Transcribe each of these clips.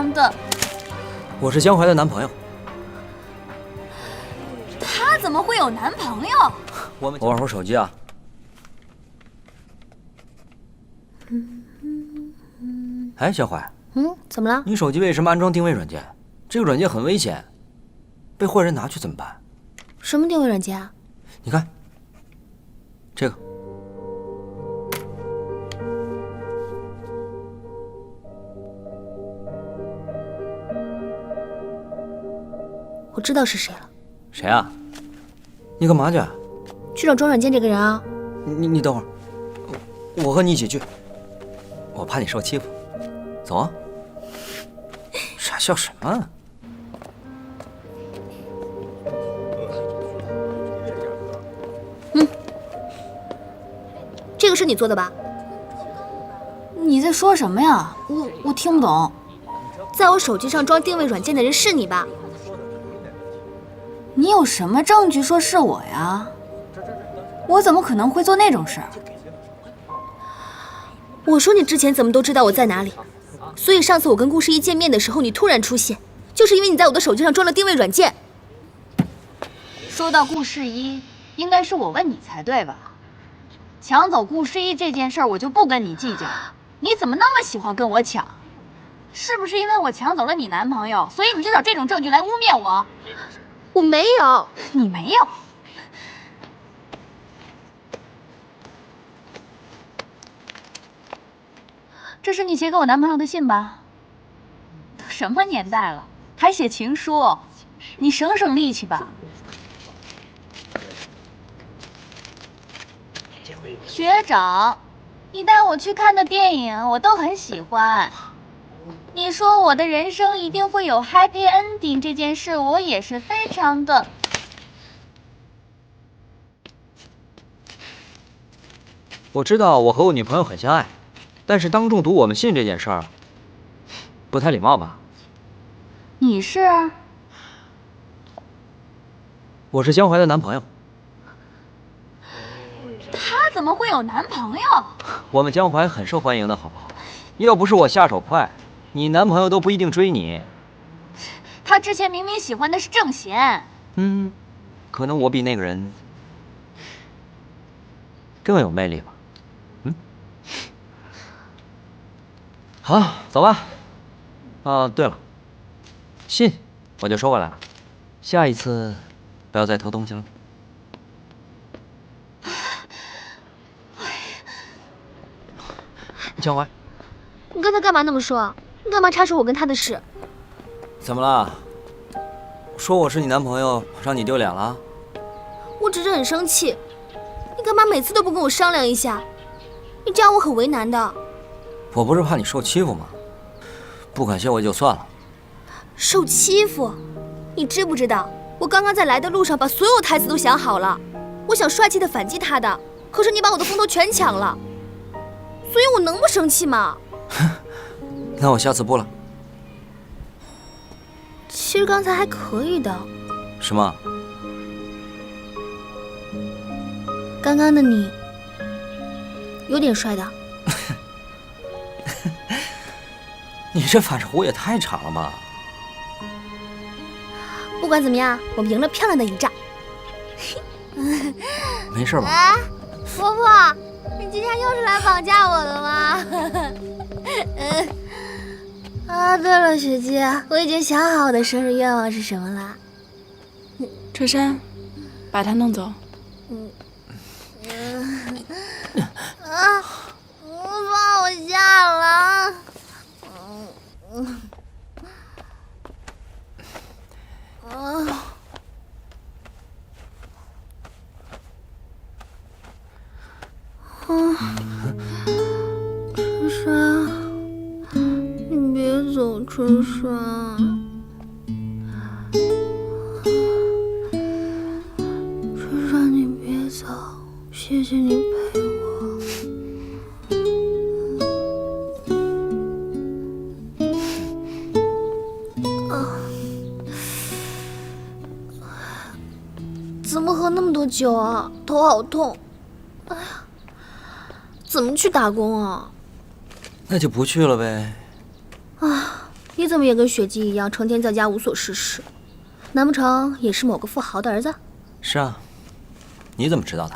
常的。我是江淮的男朋友。他怎么会有男朋友？我玩会儿手机啊。哎，小怀，怎么了？你手机为什么安装定位软件？这个软件很危险，被坏人拿去怎么办？什么定位软件啊？你看，这个。我知道是谁了。谁啊？你干嘛去？去找装软件这个人啊。你等会儿，我和你一起去。我怕你受欺负。走啊！傻笑什么啊？这个是你做的吧？你在说什么呀？我听不懂。在我手机上装定位软件的人是你吧？你有什么证据说是我呀？我怎么可能会做那种事儿？我说你之前怎么都知道我在哪里，所以上次我跟顾世一见面的时候，你突然出现，就是因为你在我的手机上装了定位软件。说到顾世一，应该是我问你才对吧？抢走顾世一这件事儿，我就不跟你计较。你怎么那么喜欢跟我抢？是不是因为我抢走了你男朋友，所以你就找这种证据来污蔑我？我没有。你没有。这是你写给我男朋友的信吧？都什么年代了，还写情书？你省省力气吧。学长，你带我去看的电影我都很喜欢。你说我的人生一定会有 happy ending 这件事，我也是非常的。我知道我和我女朋友很相爱，但是当众读我们信这件事儿，不太礼貌吧？你是？我是江淮的男朋友。他怎么会有男朋友？我们江淮很受欢迎的，好不好？要不是我下手快，你男朋友都不一定追你。他之前明明喜欢的是郑贤。可能我比那个人更有魅力吧。好，走吧。对了，信我就收回来了，下一次不要再偷东西了。江淮，你刚才干嘛那么说？你干嘛插手我跟他的事？怎么了？说我是你男朋友，让你丢脸了？我只是很生气，你干嘛每次都不跟我商量一下？你这样我很为难的。我不是怕你受欺负吗？不感谢我也就算了。受欺负？你知不知道？我刚刚在来的路上把所有台词都想好了，我想帅气的反击他的，可是你把我的风头全抢了，所以我能不生气吗？那我下次不了。其实刚才还可以的。什么？刚刚的你有点帅的。你这反射弧也太长了吧！不管怎么样，我们赢了漂亮的一仗。没事吧？啊，婆婆，你今天又是来绑架我的吗？对了，雪姬，我已经想好我的生日愿望是什么了。车山，把他弄走。放我下了。春山，你别走，春山。春山，你别走，谢谢你陪我。怎么喝那么多酒啊？头好痛！哎呀，怎么去打工啊？那就不去了呗。你怎么也跟雪姬一样，成天在家无所事事？难不成也是某个富豪的儿子？是啊，你怎么知道的？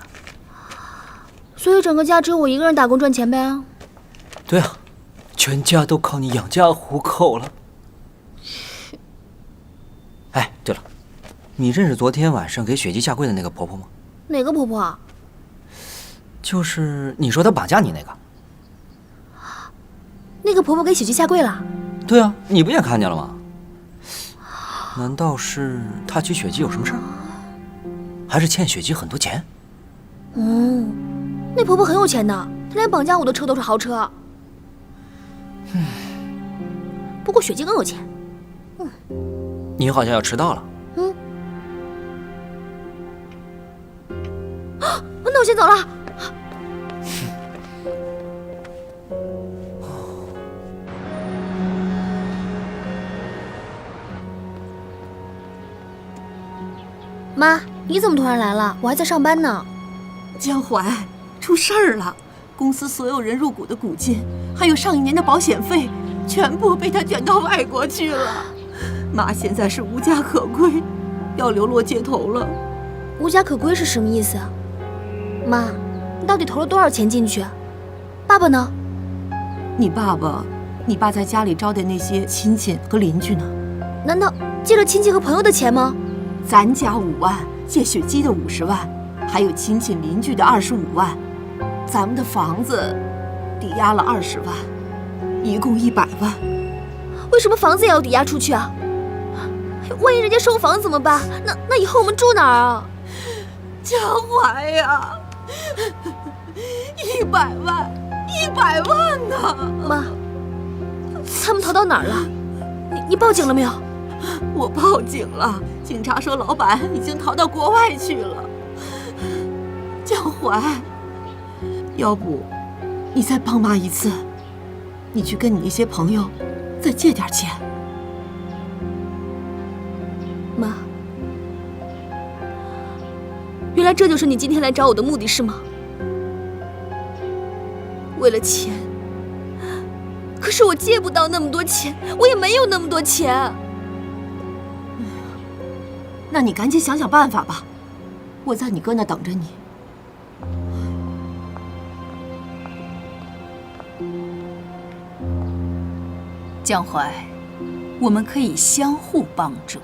所以整个家只有我一个人打工赚钱呗？对啊，全家都靠你养家糊口了。哎，对了，你认识昨天晚上给雪姬下跪的那个婆婆吗？哪个婆婆啊？就是你说她绑架你那个。那个婆婆给雪姬下跪了？对啊，你不也看见了吗？难道是她娶雪姬有什么事儿？还是欠雪姬很多钱？哦，那婆婆很有钱的，她连绑架我的车都是豪车。不过雪姬更有钱。你好像要迟到了。那我先走了。妈，你怎么突然来了？我还在上班呢。江淮，出事儿了！公司所有人入股的股金，还有上一年的保险费，全部被他卷到外国去了。妈现在是无家可归，要流落街头了。无家可归是什么意思啊？妈，你到底投了多少钱进去？爸爸呢？你爸在家里招待那些亲戚和邻居呢。难道借了亲戚和朋友的钱吗？咱家5万，借雪姬的50万，还有亲戚邻居的25万，咱们的房子抵押了20万，一共100万。为什么房子也要抵押出去啊？万一人家收房怎么办？那以后我们住哪儿啊？江淮呀，100万呢！妈，他们逃到哪儿了？你报警了没有？我报警了，警察说老板已经逃到国外去了。江淮，要不你再帮妈一次，你去跟你一些朋友再借点钱。妈，原来这就是你今天来找我的目的是吗？为了钱。可是我借不到那么多钱，我也没有那么多钱。那你赶紧想想办法吧，我在你哥那等着你。江淮，我们可以相互帮助。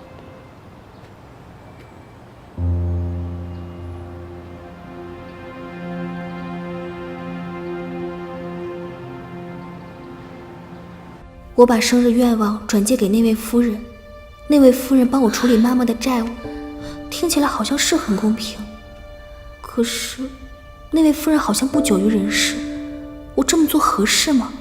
我把生日愿望转借给那位夫人，那位夫人帮我处理妈妈的债务，听起来好像是很公平。可是，那位夫人好像不久于人世，我这么做合适吗？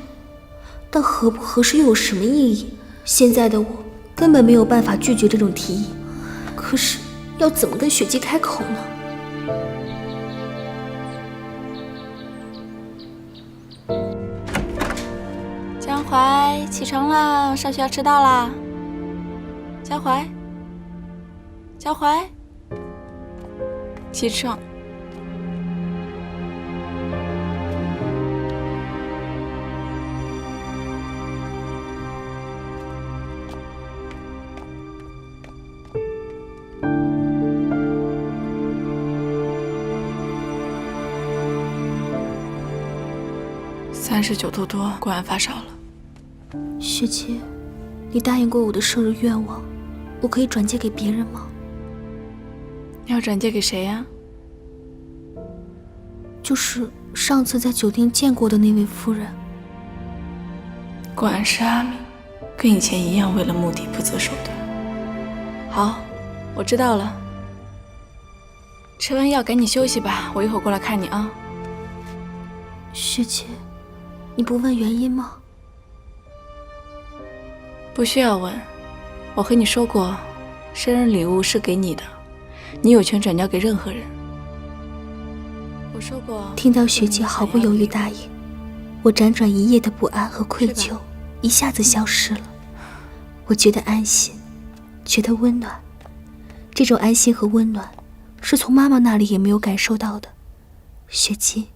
但合不合适又有什么意义？现在的我根本没有办法拒绝这种提议，可是要怎么跟雪姬开口呢？江淮，起床了，上学要迟到啦。江淮，江淮，起床。39度多，果然发烧了。雪姬，你答应过我的生日愿望，我可以转借给别人吗？你要转借给谁呀？就是上次在酒店见过的那位夫人。果然是阿明，跟以前一样，为了目的不择手段。好，我知道了。吃完药赶紧休息吧，我一会儿过来看你啊。雪姬，你不问原因吗？不需要问，我和你说过，生日礼物是给你的，你有权转交给任何人。我说过。听到雪姬毫不犹豫答应，我辗转一夜的不安和愧疚一下子消失了。我觉得安心，觉得温暖。这种安心和温暖，是从妈妈那里也没有感受到的。雪姬，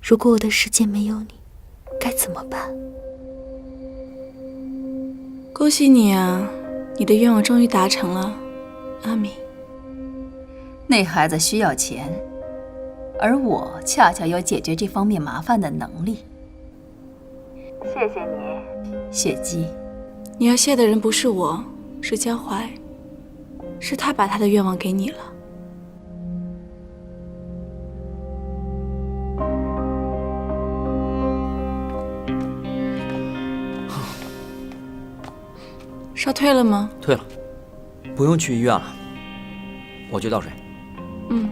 如果我的世界没有你，该怎么办？恭喜你啊，你的愿望终于达成了，阿敏。那孩子需要钱，而我恰巧有解决这方面麻烦的能力。谢谢你，雪姬。你要谢的人不是我，是江淮，是他把他的愿望给你了。烧退了吗？退了，不用去医院了，我去倒水。嗯。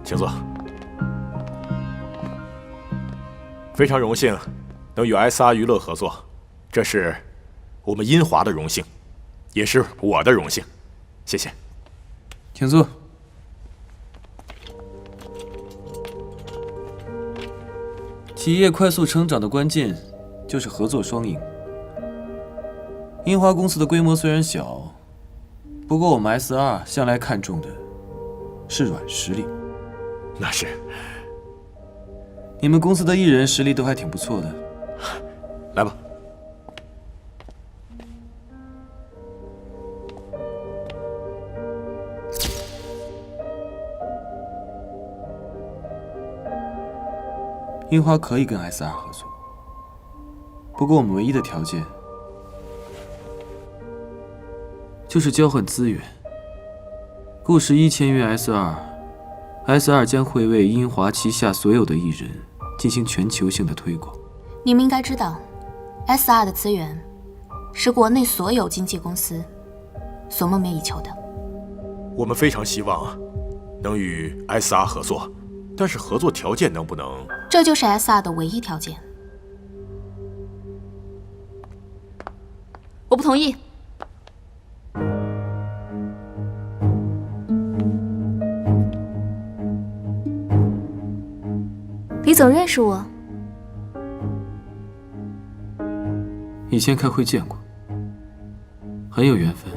请坐。非常荣幸能与 SR 娱乐合作，这是我们英华的荣幸，也是我的荣幸。谢谢。请坐。企业快速成长的关键就是合作双赢。英华公司的规模虽然小，不过我们 SR 向来看重的是软实力。那是。你们公司的艺人实力都还挺不错的。来吧。樱花可以跟 SR 合作，不过我们唯一的条件就是交换资源。顾十一签约 SR 将会为樱华旗下所有的艺人进行全球性的推广。你们应该知道 ，SR 的资源是国内所有经纪公司所梦寐以求的。我们非常希望能与 SR 合作，但是合作条件能不能？这就是 SR 的唯一条件。我不同意。李总认识我？以前开会见过，很有缘分。